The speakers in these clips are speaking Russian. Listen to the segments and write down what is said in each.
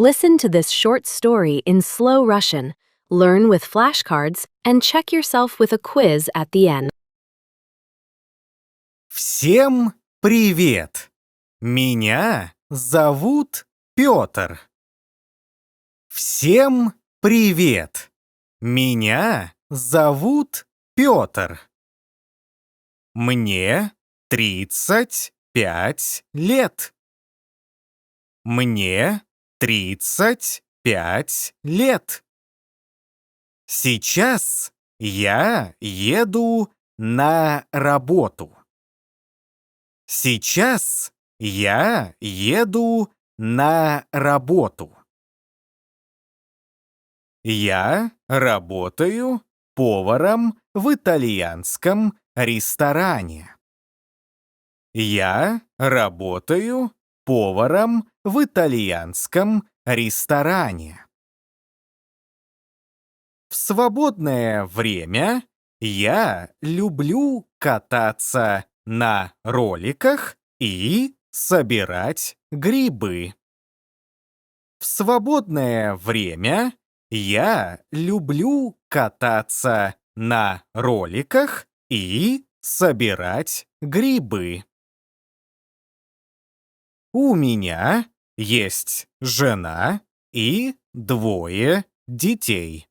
Listen to this short story in slow Russian, learn with flashcards, and check yourself with a quiz at the end. Всем привет! Меня зовут Пётр. Всем привет! Меня зовут Пётр. Мне 35 лет. Мне 35 лет. Сейчас я еду на работу. Сейчас я еду на работу. Я работаю поваром в итальянском ресторане. Я работаю поваром в итальянском ресторане. В свободное время я люблю кататься на роликах и собирать грибы. В свободное время я люблю кататься на роликах и собирать грибы. У меня есть жена и 2 детей.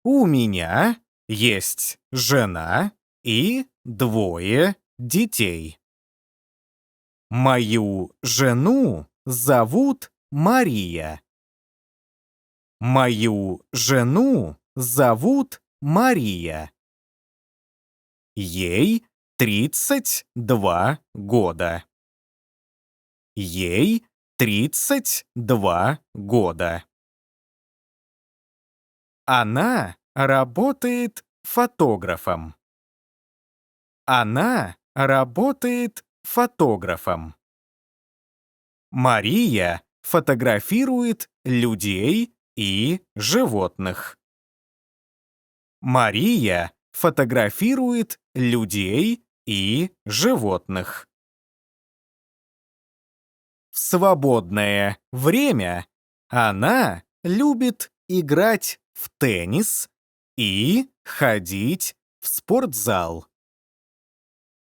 У меня есть жена и 2 детей. Мою жену зовут Мария. Мою жену зовут Мария. Ей 32 года. Ей 32 года. Она работает фотографом. Она работает фотографом. Мария фотографирует людей и животных. Мария фотографирует людей и животных. В свободное время она любит играть в теннис и ходить в спортзал.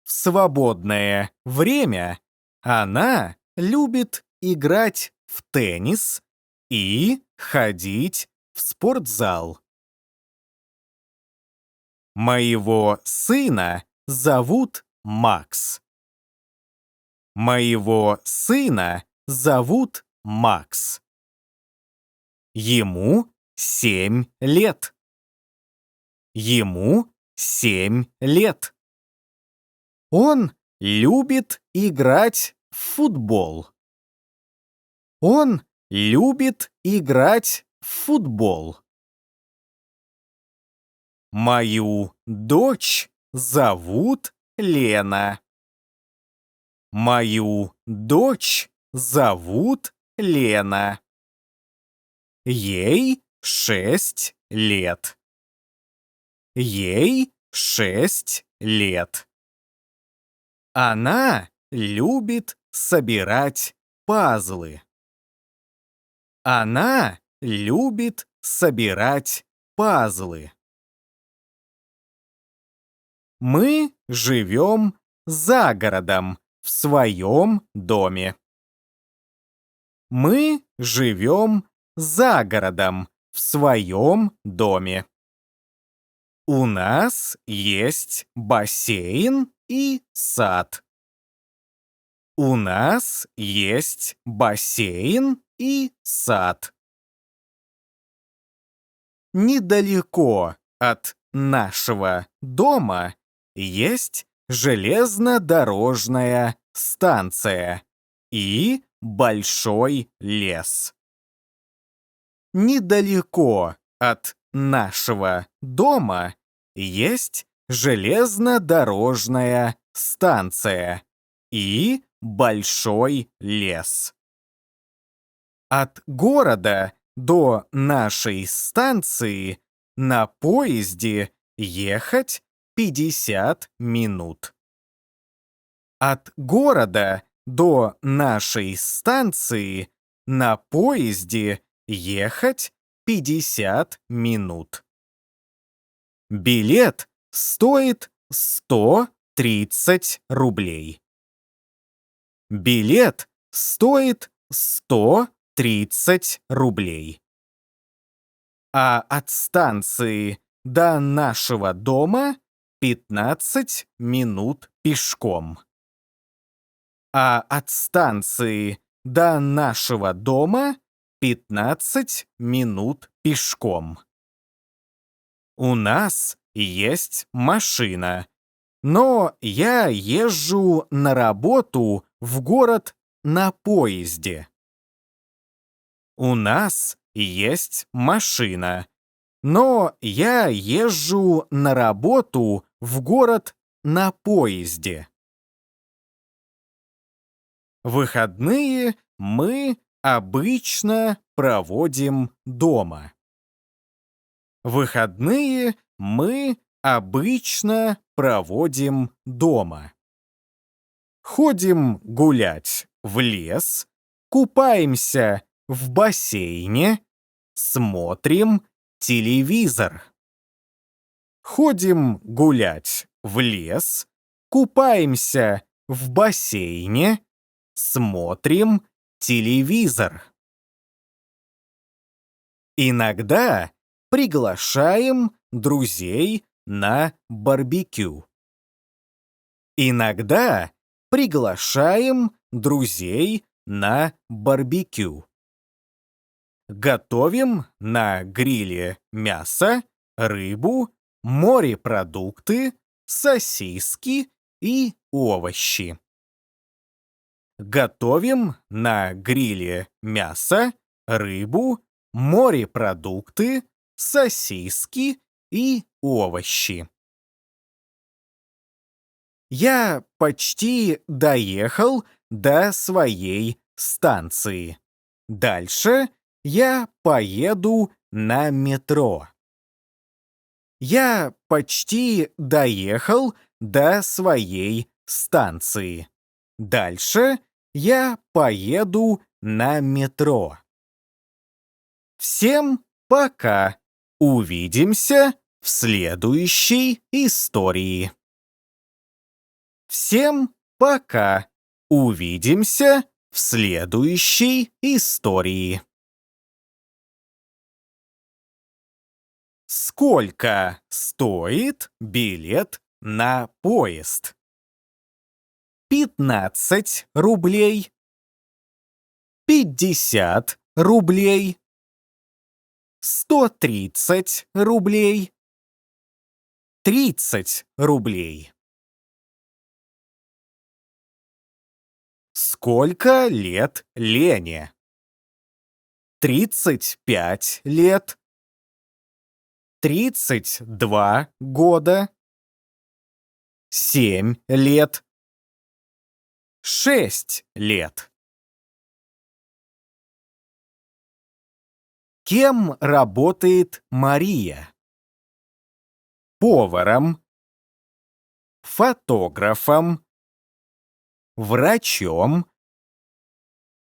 В свободное время она любит играть в теннис и ходить в спортзал. Моего сына зовут Макс. Моего сына зовут Макс. Ему 7 лет. Ему 7 лет. Он любит играть в футбол. Он любит играть в футбол. Мою дочь зовут Лена. Мою дочь зовут Лена. Ей 6 лет. Ей 6 лет. Она любит собирать пазлы. Она любит собирать пазлы. Мы живем за городом в своем доме. Мы живем за городом в своем доме. У нас есть бассейн и сад. У нас есть бассейн и сад. Недалеко от нашего дома есть железнодорожная станция и большой лес. Недалеко от нашего дома есть железнодорожная станция и большой лес. От города до нашей станции на поезде ехать 50 минут. От города до нашей станции на поезде ехать 50 минут. Билет стоит 130 рублей. Билет стоит 130 рублей. А от станции до нашего дома 15 минут пешком. А от станции до нашего дома 15 минут пешком. У нас есть машина, но я езжу на работу в город на поезде. У нас есть машина, но я езжу на работу в город на поезде. Выходные мы обычно проводим дома. Выходные мы обычно проводим дома. Ходим гулять в лес, купаемся в бассейне, смотрим телевизор. Ходим гулять в лес, купаемся в бассейне, смотрим телевизор. Иногда приглашаем друзей на барбекю. Иногда приглашаем друзей на барбекю. Готовим на гриле мясо, рыбу, морепродукты, сосиски и овощи. Готовим на гриле мясо, рыбу, морепродукты, сосиски и овощи. Я почти доехал до своей станции. Дальше я поеду на метро. Я почти доехал до своей станции. Дальше я поеду на метро. Всем пока! Увидимся в следующей истории. Всем пока! Увидимся в следующей истории. Сколько стоит билет на поезд? 15 рублей. 50 рублей. 130 рублей. 30 рублей. Сколько лет Лене? 35 лет. 32 года. 7 лет. 6 лет. Кем работает Мария? Поваром, фотографом, врачом,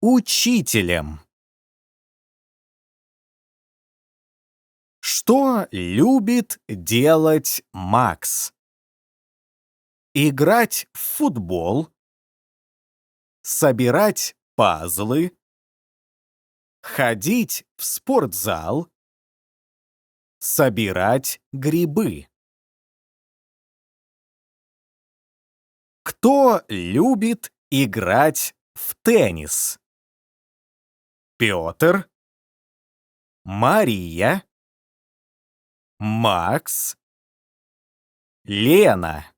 учителем. Что любит делать Макс? Играть в футбол, собирать пазлы, ходить в спортзал, собирать грибы. Кто любит играть в теннис? Петр, Мария, Макс, Лена.